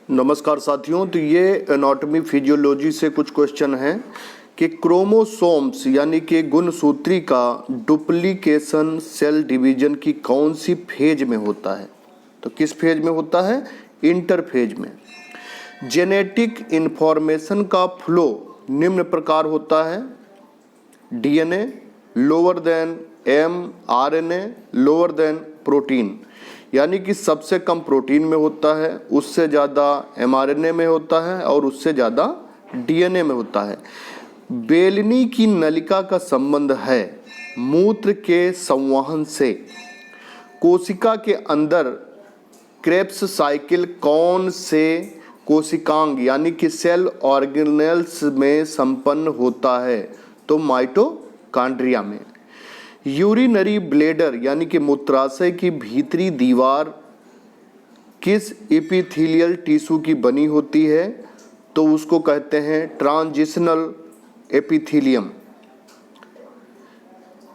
नमस्कार साथियों। तो ये एनाटॉमी फिजियोलॉजी से कुछ क्वेश्चन हैं कि क्रोमोसोम्स यानी कि गुणसूत्री का डुप्लीकेशन सेल डिवीजन की कौन सी फेज में होता है। तो किस फेज में होता है? इंटरफेज में। जेनेटिक इंफॉर्मेशन का फ्लो निम्न प्रकार होता है: DNA lower than mRNA lower than protein, यानी कि सबसे कम प्रोटीन में होता है, उससे ज़्यादा एमआरएनए में होता है और उससे ज़्यादा डीएनए में होता है। बेलनी की नलिका का संबंध है मूत्र के संवहन से। कोशिका के अंदर क्रेब्स साइकिल कौन से कोशिकांग यानी कि सेल ऑर्गेनेल्स में संपन्न होता है? तो माइटोकॉन्ड्रिया में। यूरिनरी ब्लैडर यानी कि मूत्राशय की भीतरी दीवार किस एपिथेलियल टिश्यू की बनी होती है? तो उसको कहते हैं ट्रांजिशनल एपिथेलियम।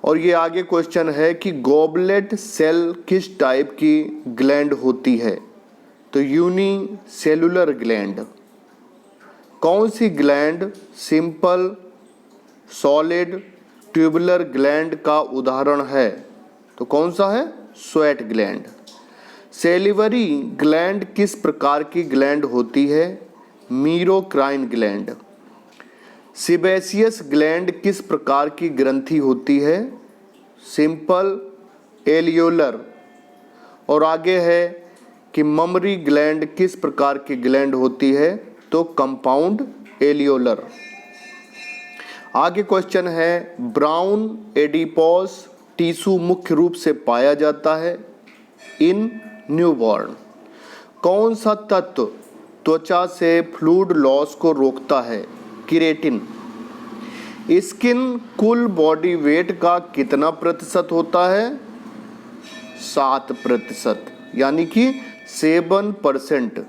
और ये आगे क्वेश्चन है कि गॉबलेट सेल किस टाइप की ग्लैंड होती है? तो यूनिसेलुलर ग्लैंड। कौन सी gland simple solid tubular gland का उदाहरण है? तो कौन सा है? Sweat gland. सेलिवरी ग्लैंड किस प्रकार की ग्लैंड होती है? मीरोक्राइन ग्लैंड। सिबेसियस ग्लैंड किस प्रकार की ग्रंथि होती है? सिंपल एलियोलर। और आगे है कि ममरी ग्लैंड किस प्रकार की ग्लैंड होती है? तो कंपाउंड एलियोलर। आगे क्वेश्चन है ब्राउन एडिपोस टिश्यू मुख्य रूप से पाया जाता है इन न्यूबॉर्न। कौन सा तत्व त्वचा से फ्लूइड लॉस को रोकता है? केराटिन। स्किन कुल बॉडी वेट का कितना प्रतिशत होता है? 7%, यानी कि 7%।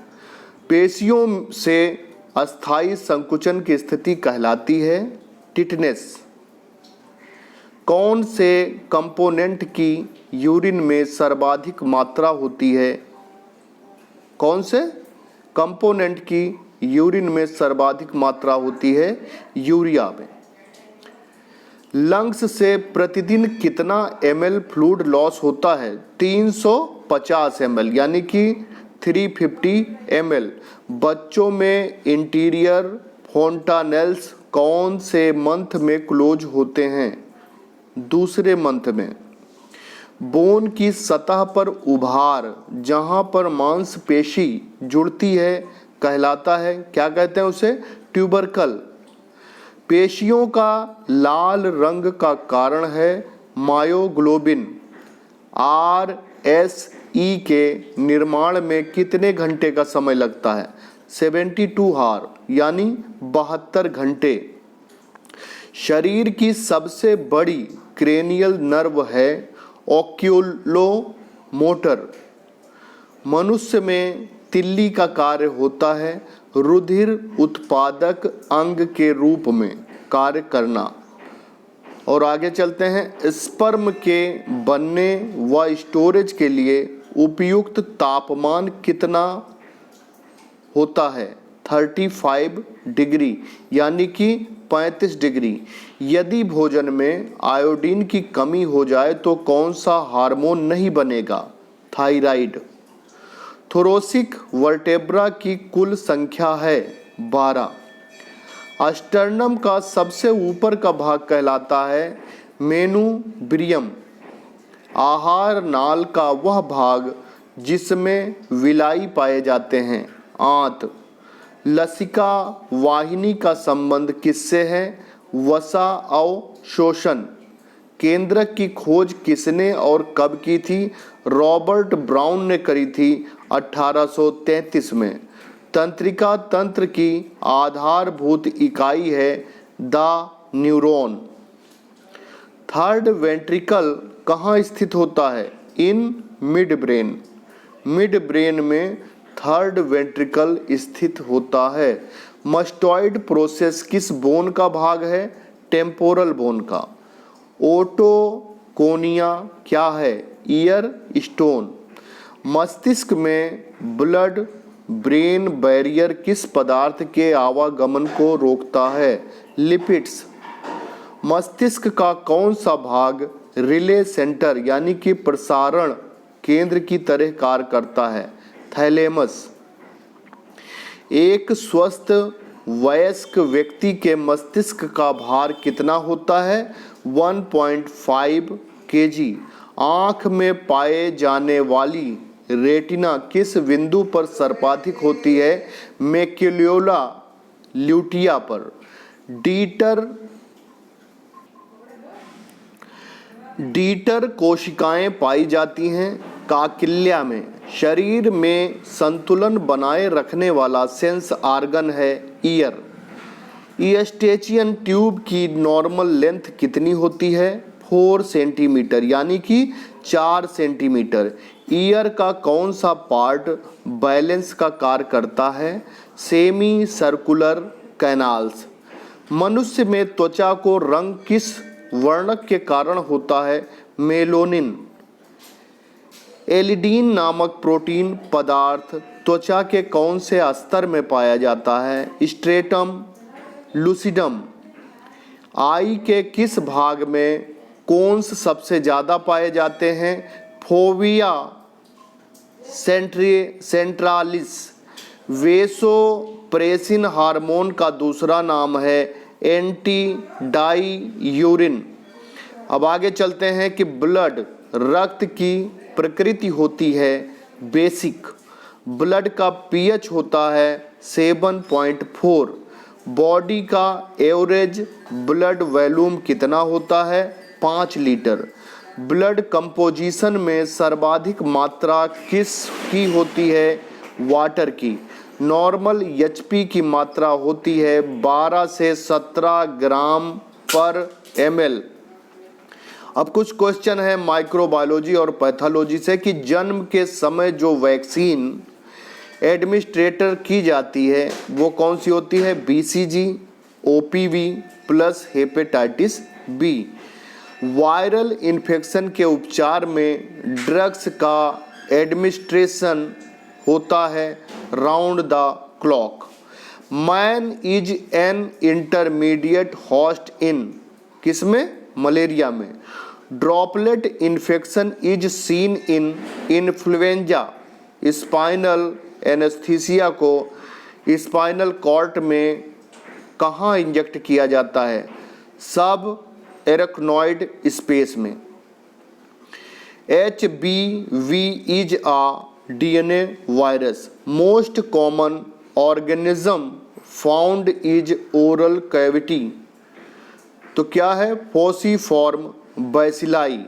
पेशियों से अस्थायी संकुचन की स्थिति कहलाती है टिटनेस। कौन से कंपोनेंट की यूरिन में सर्वाधिक मात्रा होती है? कौन से कंपोनेंट की यूरिन में सर्वाधिक मात्रा होती है? यूरिया में। लंग्स से प्रतिदिन कितना ml फ्लूइड लॉस होता है? 350 ml, यानी कि 350 ml। बच्चों में इंटीरियर फोंटानेल्स कौन से मंथ में क्लोज होते हैं? दूसरे मंथ में। बोन की सतह पर उभार जहां पर मांसपेशी जुड़ती है कहलाता है, क्या कहते हैं उसे? ट्यूबरकल। पेशियों का लाल रंग का कारण है मायोग्लोबिन। RSE के निर्माण में कितने घंटे का समय लगता है? 72 आवर, यानी 72 घंटे। शरीर की सबसे बड़ी क्रेनियल नर्व है ओक्यूलोमोटर। मनुष्य में तिल्ली का कार्य होता है रुधिर उत्पादक अंग के रूप में कार्य करना। और आगे चलते हैं, स्पर्म के बनने व स्टोरेज के लिए उपयुक्त तापमान कितना होता है? 35 डिग्री, यानी कि 35 डिग्री। यदि भोजन में आयोडीन की कमी हो जाए तो कौन सा हार्मोन नहीं बनेगा? थायराइड। थोरोसिक वर्टेब्रा की कुल संख्या है 12। अस्टर्नम का सबसे ऊपर का भाग कहलाता है मेनुब्रियम। आहार नाल का वह भाग जिसमें विलाई पाए जाते हैं, आंत। लसिका वाहिनी का संबंध किससे है? वसा अवशोषण केंद्रक की खोज किसने और कब की थी? रॉबर्ट ब्राउन ने करी थी 1833 में। तंत्रिका तंत्र की आधारभूत इकाई है द न्यूरॉन। थर्ड वेंट्रिकल कहाँ स्थित होता है? In mid brain. Mid brain में थर्ड वेंट्रिकल स्थित होता है। मस्टॉइड प्रोसेस किस बोन का भाग है? टेम्पोरल बोन का। ओटोकोनिया क्या है? Year stone. मस्तिष्क में ब्लड ब्रेन बैरियर किस पदार्थ के आवागमन को रोकता है? लिपिड्स। मस्तिष्क का कौन सा भाग रिले सेंटर यानी कि प्रसारण केंद्र की तरह कार्य करता है? थैलेमस। एक स्वस्थ वयस्क व्यक्ति के मस्तिष्क का भार कितना होता है? 1.5 kg। आँख में पाए जाने वाली रेटिना किस बिंदु पर सर्वाधिक होती है? मैक्यूला ल्यूटिया पर। डीटर कोशिकाएं पाई जाती हैं काकिल्या में। शरीर में संतुलन बनाए रखने वाला सेंस ऑर्गन है ईयर। ईस्टेचियन ट्यूब की नॉर्मल लेंथ कितनी होती है? 4 सेंटीमीटर यानी कि 4 सेंटीमीटर। ईयर का कौन सा पार्ट बैलेंस का कार्य करता है? Semi circular canals. मनुष्य में त्वचा को रंग किस वर्णक के कारण होता है? मेलोनिन। एलिडीन नामक प्रोटीन पदार्थ त्वचा के कौन से स्तर में पाया जाता है? Stratum lucidum. आई के किस भाग में कोन्स सबसे ज़्यादा पाए जाते हैं? फोविया सेंट्रालिस। वेसोप्रेसिन हार्मोन का दूसरा नाम है एंटी डाईयूरिन। अब आगे चलते हैं कि ब्लड रक्त की प्रकृति होती है बेसिक। ब्लड का पीएच होता है 7.4। बॉडी का एवरेज ब्लड वॉल्यूम कितना होता है? 5 लीटर। ब्लड कंपोजिशन में सर्वाधिक मात्रा किस की होती है? वाटर की। नॉर्मल एचपी की मात्रा होती है 12 से 17 ग्राम पर ml। अब कुछ क्वेश्चन है माइक्रोबायोलॉजी और पैथोलॉजी से कि जन्म के समय जो वैक्सीन एडमिनिस्ट्रेटर की जाती है वो कौन सी होती है? BCG, OPV plus hepatitis B. Viral infection के उपचार में ड्रग्स का एडमिनिस्ट्रेशन होता है round the clock. Man is an intermediate host in किसमें? मलेरिया में। Droplet infection is seen in influenza. Spinal anaesthesia को स्पाइनल कॉर्ड में कहाँ इंजेक्ट किया जाता है? सब एरेक्नॉइड स्पेस में। HBV is a DNA virus. Most common organism found is oral cavity. तो क्या है? Fusiform bacilli.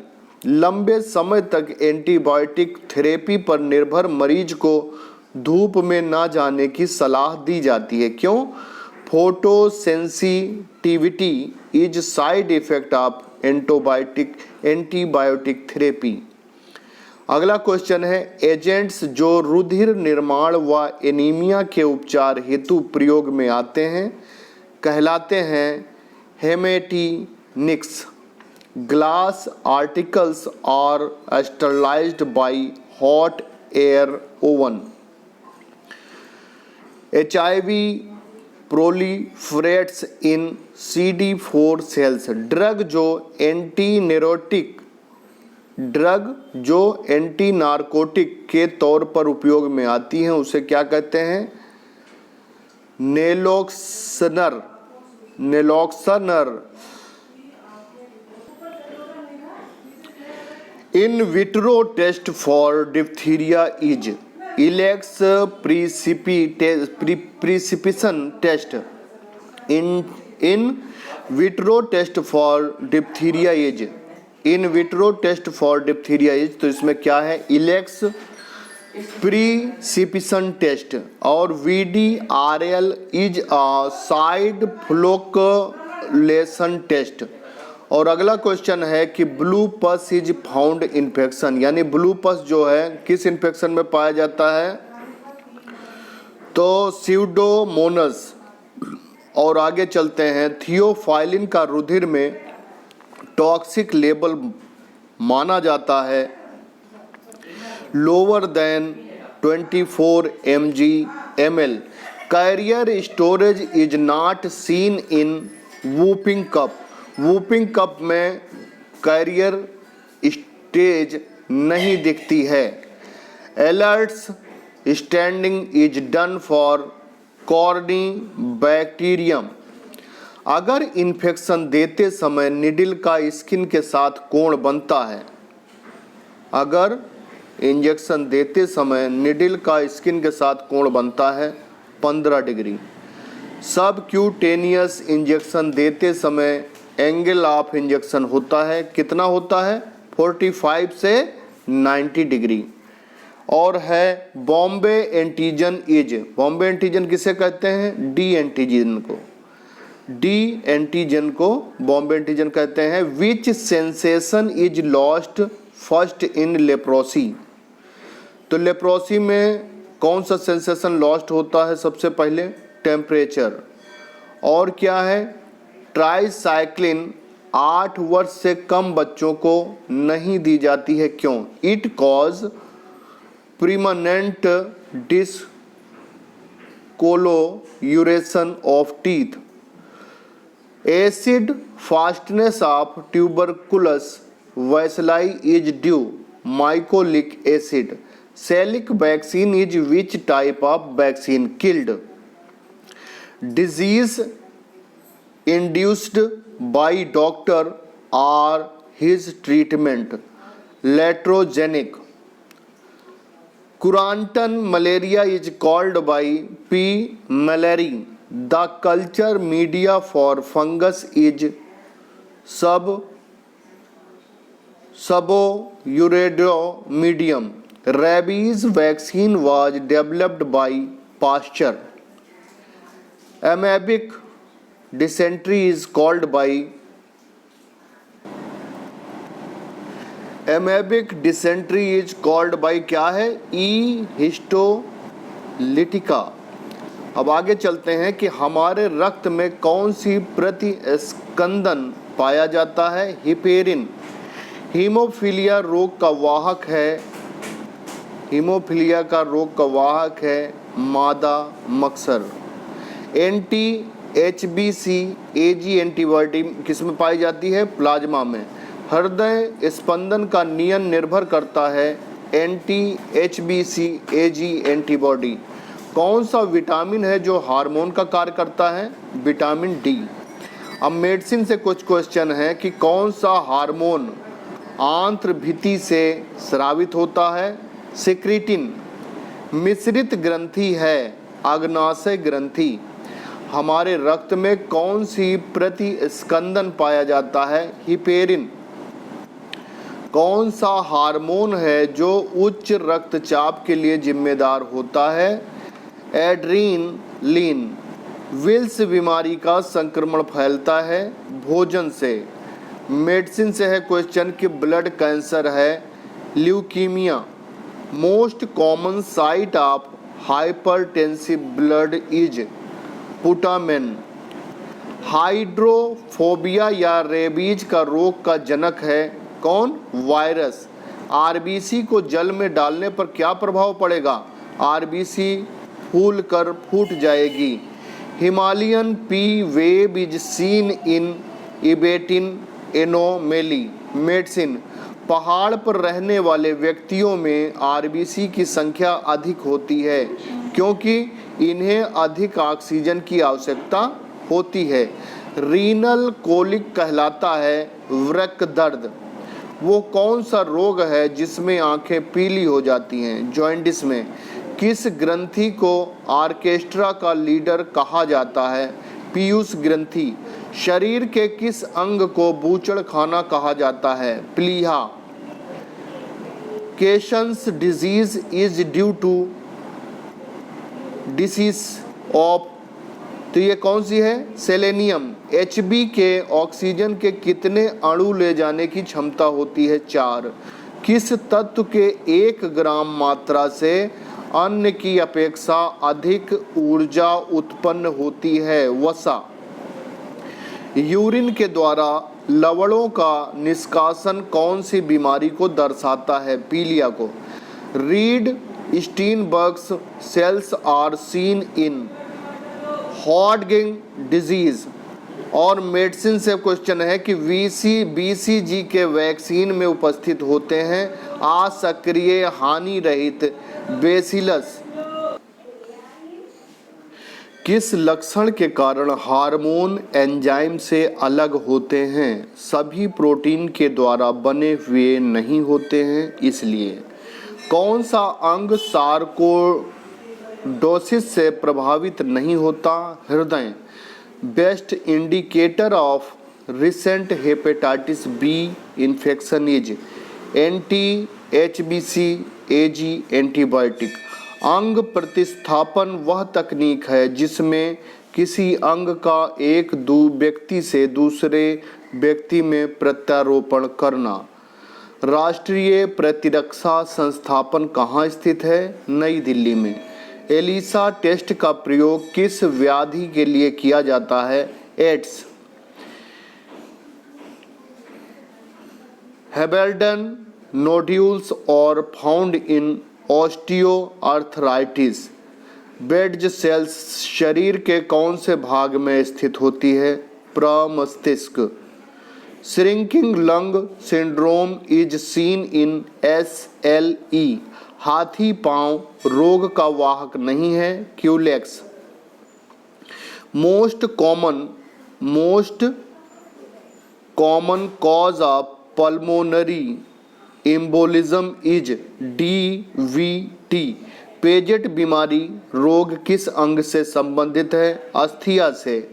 लंबे समय तक एंटीबायोटिक थेरेपी पर निर्भर मरीज को धूप में ना जाने की सलाह दी जाती है। क्यों? Photosensitivity is side effect of antibiotic therapy. अगला क्वेश्चन है एजेंट्स जो रुधिर निर्माण व एनीमिया के उपचार हेतु प्रयोग में आते हैं कहलाते हैं haematinics. Glass articles are sterilized by hot air oven. HIV proliferates in CD4 cells. Drug जो एंटी नार्कोटिक के तौर पर उपयोग में आती हैं उसे क्या कहते हैं? नेलोक्सनर। In vitro test for diphtheria is Elek's precipitation test. In vitro test for diphtheria is तो इसमें क्या है? Elek's precipitation test. और VDRL is a slide flocculation test. और अगला क्वेश्चन है कि blue pus is found infection यानी ब्लू पस जो है किस इन्फेक्शन में पाया जाता है? तो स्यूडोमोनस। और आगे चलते हैं थियोफाइलिन का रुधिर में टॉक्सिक लेवल माना जाता है lower than 24 ml. Carrier storage is not seen in whooping cup. whooping cup में कैरियर स्टेज नहीं दिखती है. Alerts standing is done for Corynebacterium. अगर इन्फेक्शन देते समय निडल का स्किन के साथ कोण बनता है, अगर इंजेक्शन देते समय निडल का स्किन के साथ कोण बनता है 15 डिग्री. सबक्यूटेनियस इंजेक्शन देते समय एंगल ऑफ इंजेक्शन होता है, कितना होता है 45 से 90 डिग्री. और है Bombay antigen is, Bombay antigen किसे कहते हैं, डी एंटीजन को, डी एंटीजन को बॉम्बे एंटीजन कहते हैं. Which sensation is lost first in leprosy. तो लेप्रोसी में कौन सा सेंसेशन लॉस्ट होता है सबसे पहले, टेम्परेचर. और क्या है, ट्राईसाइक्लिन 8 वर्ष से कम बच्चों को नहीं दी जाती है, क्यों, it cause permanent discolouration of teeth. Acid fastness of tuberculous bacilli is due mycolic acid. Salk vaccine is which type of vaccine killed. Disease induced by doctor or his treatment iatrogenic. Quartan malaria is caused by P malariae. The culture media for fungus is Sabouraud medium. Rabies vaccine was developed by Pasteur. Amoebic dysentery is caused by, amoebic dysentery is caused by क्या है, ई histolytica. अब आगे चलते हैं कि हमारे रक्त में कौन सी प्रतिस्कंदन पाया जाता है, हिपेरिन. हीमोफीलिया रोग का वाहक है, हीमोफीलिया का रोग का वाहक है मादा मक्सर. एंटी HBC AG एंटीबॉडी किस में पाई जाती है, प्लाज्मा में. हृदय स्पंदन का नियन निर्भर करता है एंटी HBC AG एंटीबॉडी. कौन सा विटामिन है जो हार्मोन का कार्य करता है, विटामिन डी. अब मेडिसिन से कुछ क्वेश्चन है कि कौन सा हार्मोन आंत्र भित्ति से स्रावित होता है, सिक्रीटिन. मिश्रित ग्रंथि है अग्नाशय ग्रंथि. हमारे रक्त में कौन सी प्रतिस्कंदन पाया जाता है, हिपेरिन. कौन सा हार्मोन है जो उच्च रक्तचाप के लिए जिम्मेदार होता है, एड्रीनलिन. विल्स बीमारी का संक्रमण फैलता है भोजन से. मेडिसिन से है क्वेश्चन कि ब्लड कैंसर है, leukaemia. Most common site of hypertensive blood is putamen. Hydrophobia या रेबीज का रोग का जनक है कौन, वायरस. आरबीसी को जल में डालने पर क्या प्रभाव पड़ेगा, आरबीसी फूल कर फूट जाएगी. Himalayan P wave is seen in Ebstein anomaly. Medicine. पहाड़ पर रहने वाले व्यक्तियों में आरबीसी की संख्या अधिक होती है क्योंकि इन्हें अधिक ऑक्सीजन की आवश्यकता होती है. रीनल कोलिक कहलाता है वृक्क दर्द. वो कौन सा रोग है जिसमें आंखें पीली हो जाती हैं, जॉइंटिस में. किस ग्रंथि को ऑर्केस्ट्रा का लीडर कहा जाता है, पीयूष ग्रंथि. शरीर के किस अंग को बूचड़ खाना कहा जाता है, प्लीहा. Caisson's disease is due to disease of, तो ये कौन सी है, सेलेनियम. HB के ऑक्सीजन के कितने अणु ले जाने की क्षमता होती है, 4. किस तत्व के 1 ग्राम मात्रा से अन्य की अपेक्षा अधिक ऊर्जा उत्पन्न होती है, वसा. यूरिन के द्वारा लवणों का निष्कासन कौन सी बीमारी को दर्शाता है, पीलिया को. Reed Sternberg's cells are seen in Hodgkin disease. और मेडिसिन से क्वेश्चन है कि बीसीजी के वैक्सीन में उपस्थित होते हैं असक्रिय हानि रहित बेसिलस। किस लक्षण के कारण हार्मोन एंजाइम से अलग होते हैं? सभी प्रोटीन के द्वारा बने हुए नहीं होते हैं इसलिए। कौन सा अंग सार्कोडोसिस से प्रभावित नहीं होता? हृदय। Best indicator of recent hepatitis B infection is anti HBc AG antibiotic. अंग प्रतिस्थापन वह तकनीक है जिसमें किसी अंग का एक व्यक्ति से दूसरे व्यक्ति में प्रत्यारोपण करना। राष्ट्रीय प्रतिरक्षा संस्थान कहाँ स्थित है? नई दिल्ली में। एलिसा टेस्ट का प्रयोग किस व्याधि के लिए किया जाता है? AIDS. Heberden nodules are found in osteoarthritis. Betz cells शरीर के कौन से भाग में स्थित होती है? प्रमस्तिष्क। Shrinking lung syndrome is seen in SLE। हाथी पांव रोग का वाहक नहीं है। Culex. Most common cause of pulmonary embolism is DVT। Paget बीमारी रोग किस अंग से संबंधित है? अस्थिया से।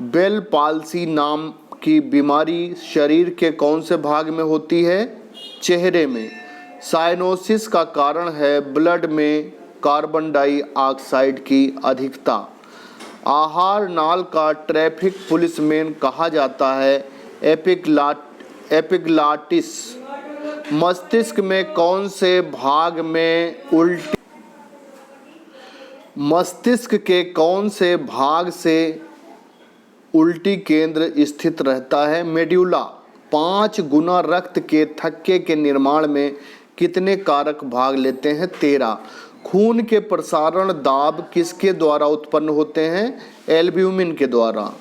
बेल पाल्सी नाम की बीमारी शरीर के कौन से भाग में होती है? चेहरे में। साइनोसिस का कारण है ब्लड में कार्बन डाइऑक्साइड की अधिकता। आहार नाल का ट्रैफिक पुलिसमैन कहा जाता है? एपिग्लाटिस। मस्तिष्क में कौन से भाग में मस्तिष्क के कौन से भाग से उल्टी केंद्र स्थित रहता है? मेड्यूला। 5 गुना रक्त के थक्के के निर्माण में कितने कारक भाग लेते हैं? 13। खून के प्रसारण दाब किसके द्वारा उत्पन्न होते हैं? एल्ब्यूमिन के द्वारा।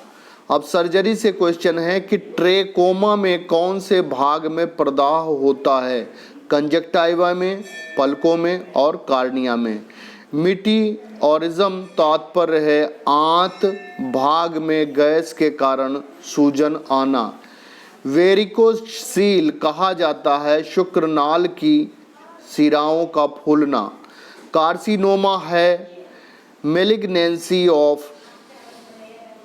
अब सर्जरी से क्वेश्चन है कि ट्रेकोमा में कौन से भाग में प्रदाह होता है? कंजक्टाइवा में, पलकों में और कार्निया में। मीटिओरिज्म तात्पर्य है आंत भाग में गैस के कारण सूजन आना। वेरिकोसील कहा जाता है शुक्रनाल की शिराओं का फूलना। कार्सिनोमा है मेलिग्नेंसी ऑफ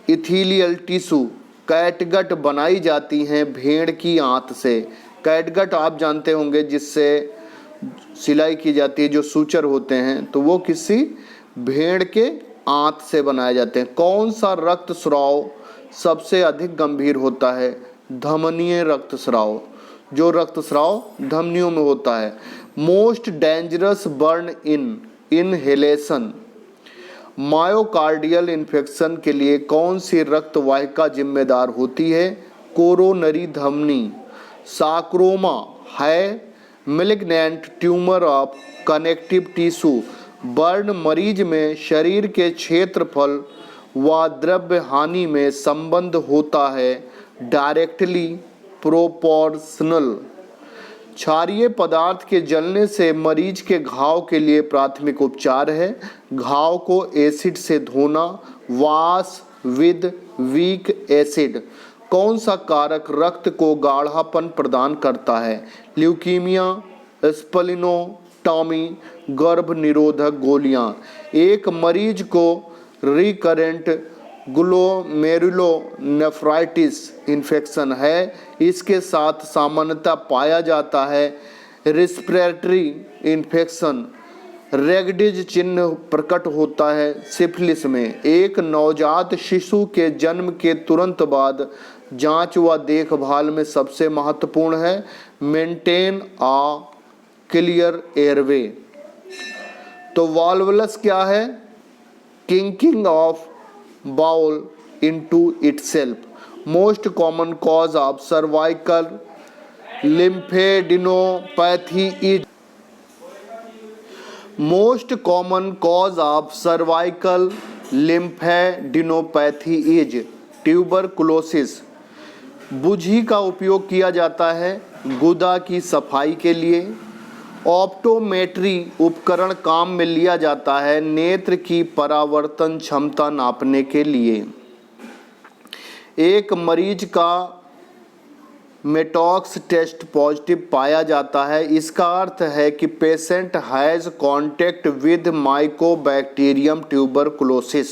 इथीलियल टिश्यू। कैटगट बनाई जाती हैं भेड़ की आंत से। कैटगट आप जानते होंगे जिससे सिलाई की जाती है, जो सूचर होते हैं, तो वो किसी भेड़ के आंत से बनाए जाते हैं। कौन सा रक्तस्राव सबसे अधिक गंभीर होता है? धमनीय रक्तस्राव। जो रक्तस्राव धमनियों में होता है। मोस्ट डेंजरस बर्न इन इनहेलेशन। मायोकार्डियल इन्फेक्शन के लिए कौन सी रक्त वाहिका जिम्मेदार होती है? कोरोनरी धमनी। सार्कोमा है malignant tumour of connective tissue. Burn मरीज में शरीर के क्षेत्रफल व द्रव्य हानि में संबंध होता है डायरेक्टली प्रोपोर्शनल। क्षारीय पदार्थ के जलने से मरीज के घाव के लिए प्राथमिक उपचार है घाव को एसिड से धोना। Wash with weak acid. कौन सा कारक रक्त को गाढ़ापन प्रदान करता है? ल्यूकीमिया, स्प्लीनोटॉमी, गर्भ निरोधक गोलियां। एक मरीज को रिकरेंट ग्लोमेरुलोनेफ्राइटिस इन्फेक्शन है। इसके साथ सामान्यतः पाया जाता है रेस्पिरेटरी इन्फेक्शन। रेगडिज चिन्ह प्रकट होता है सिफिलिस में। एक नवजात शिशु के जन्म के तुरंत बाद जांच व देखभाल में सबसे महत्वपूर्ण है मेंटेन आ क्लियर एयरवे। तो वाल्वलस क्या है? Kinking of bowel into itself. Most common cause of cervical lymphadenopathy is most common cause of cervical lymphadenopathy is tuberculosis. बुझी का उपयोग किया जाता है गुदा की सफाई के लिए। ऑप्टोमेट्री उपकरण काम में लिया जाता है नेत्र की परावर्तन क्षमता नापने के लिए। एक मरीज का मेटॉक्स टेस्ट पॉजिटिव पाया जाता है, इसका अर्थ है कि patient has contact with Mycobacterium tuberculosis.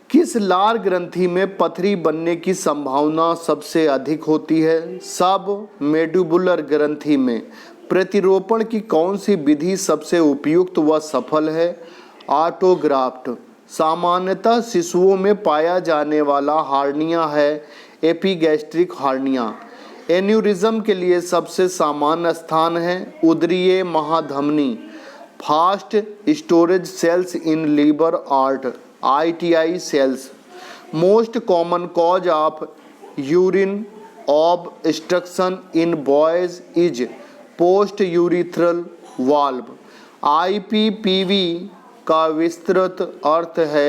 किस लार ग्रंथि में पथरी बनने की संभावना सबसे अधिक होती है? सब मेडुबुलर ग्रंथि में। प्रतिरोपण की कौन सी विधि सबसे उपयुक्त व सफल है? ऑटोग्राफ्ट। सामान्यतः शिशुओं में पाया जाने वाला हार्निया है एपिगैस्ट्रिक हार्निया। एन्यूरिज्म के लिए सबसे सामान्य स्थान है उदरीय महाधमनी। Fat storage cells in liver are ITI cells. Most common cause of urine obstruction in boys is post-urethral valve. IPPV का विस्तृत अर्थ है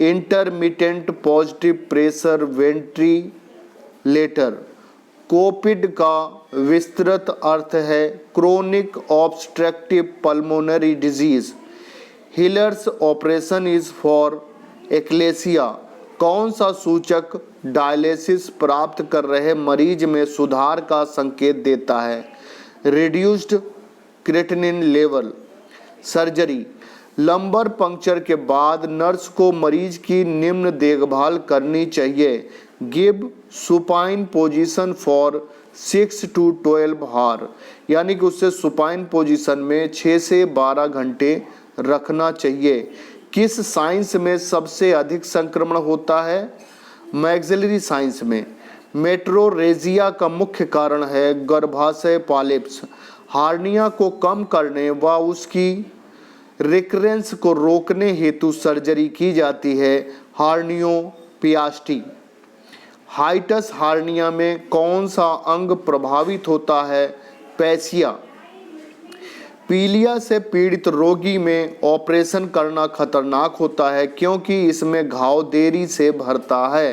intermittent positive pressure ventilator. COPD का विस्तृत अर्थ है chronic obstructive pulmonary disease. Heller's operation is for achalasia. कौन सा सूचक डायलिसिस प्राप्त कर रहे मरीज में सुधार का संकेत देता है? Reduced creatinine level. Surgery. Lumbar puncture के बाद नर्स को मरीज की निम्न देखभाल करनी चाहिए। Give supine position for 6 to 12 hour, यानी कि उससे सुपाइन पोजीशन में 6 से 12 घंटे रखना चाहिए। किस साइंस में सबसे अधिक संक्रमण होता है? मैक्सिलरी साइंस में। मेट्रोरेजिया का मुख्य कारण है गर्भाशय पॉलिप्स। हार्निया को कम करने व उसकी रिकरेंस को रोकने हेतु सर्जरी की जाती है हार्नियोप्लास्टी। हाइटस हार्निया में कौन सा अंग प्रभावित होता है? पैसिया। पीलिया से पीड़ित रोगी में ऑपरेशन करना खतरनाक होता है क्योंकि इसमें घाव देरी से भरता है।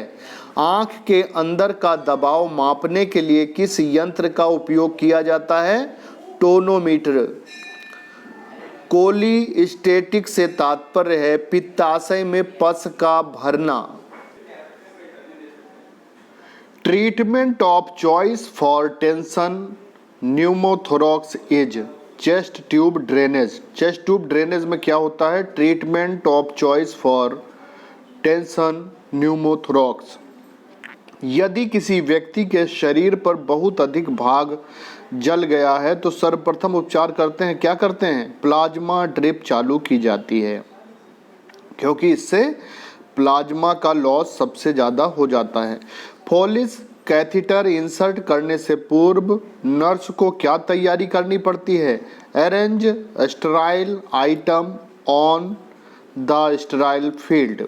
आँख के अंदर का दबाव मापने के लिए किस यंत्र का उपयोग किया जाता है? टोनोमीटर। कोलिस्टेटिक से तात्पर्य है पित्ताशय में पस का भरना। Treatment of choice for tension pneumothorax is chest tube drainage. Chest tube drainage में क्या होता है? Treatment of choice for tension pneumothorax. यदि किसी व्यक्ति के शरीर पर बहुत अधिक भाग जल गया है तो सर्वप्रथम उपचार करते हैं, क्या करते हैं? प्लाज्मा ड्रिप चालू की जाती है क्योंकि इससे प्लाज्मा का लॉस सबसे ज़्यादा हो जाता है। फोलिस कैथीटर इंसर्ट करने से पूर्व नर्स को क्या तैयारी करनी पड़ती है? Arrange sterile item on the sterile field.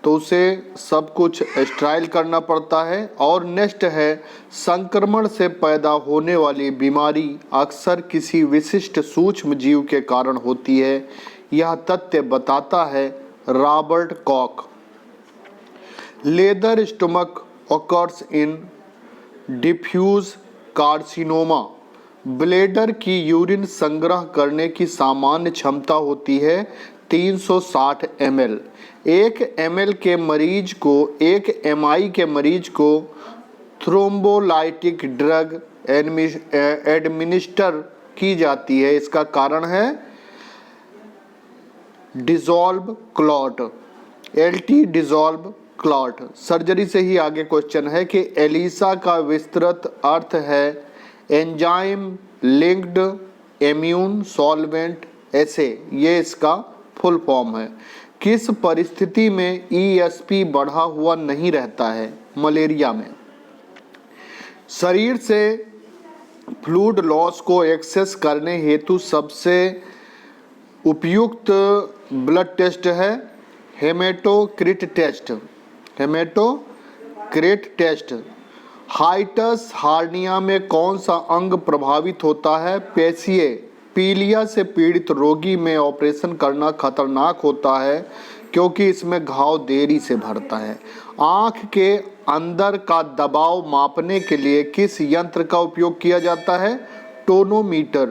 तो उसे सब कुछ स्टेराइल करना पड़ता है। और नेक्स्ट है संक्रमण से पैदा होने वाली बीमारी अक्सर किसी विशिष्ट सूक्ष्म जीव के कारण होती है, यह तथ्य बताता है Robert Kock. Leather stomach occurs in diffuse carcinoma. Bladder की यूरिन संग्रह करने की सामान्य क्षमता होती है 360 ml। 1 ml के मरीज को 1 MI के मरीज को थ्रोम्बोलाइटिक ड्रग एडमिनिस्टर की जाती है। इसका कारण है dissolve clot, LT dissolve clot. Surgery से ही आगे क्वेश्चन है कि एलिसा का विस्तृत अर्थ है एंजाइम लिंक्ड इम्यून सॉल्वेंट एसे, ये इसका फुल फॉर्म है। किस परिस्थिति में ESP बढ़ा हुआ नहीं रहता है? मलेरिया में। शरीर से फ्लूइड लॉस को एक्सेस करने हेतु सबसे उपयुक्त ब्लड टेस्ट है haematocrit test. Haematocrit test. Hiatus hernia में कौन सा अंग प्रभावित होता है? पेशिये। पीलिया से पीड़ित रोगी में ऑपरेशन करना खतरनाक होता है क्योंकि इसमें घाव देरी से भरता है। आँख के अंदर का दबाव मापने के लिए किस यंत्र का उपयोग किया जाता है? टोनोमीटर।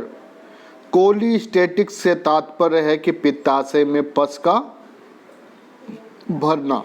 कोलिस्टेटिक्स से तात्पर्य है कि पित्ताशय में पस का भरना।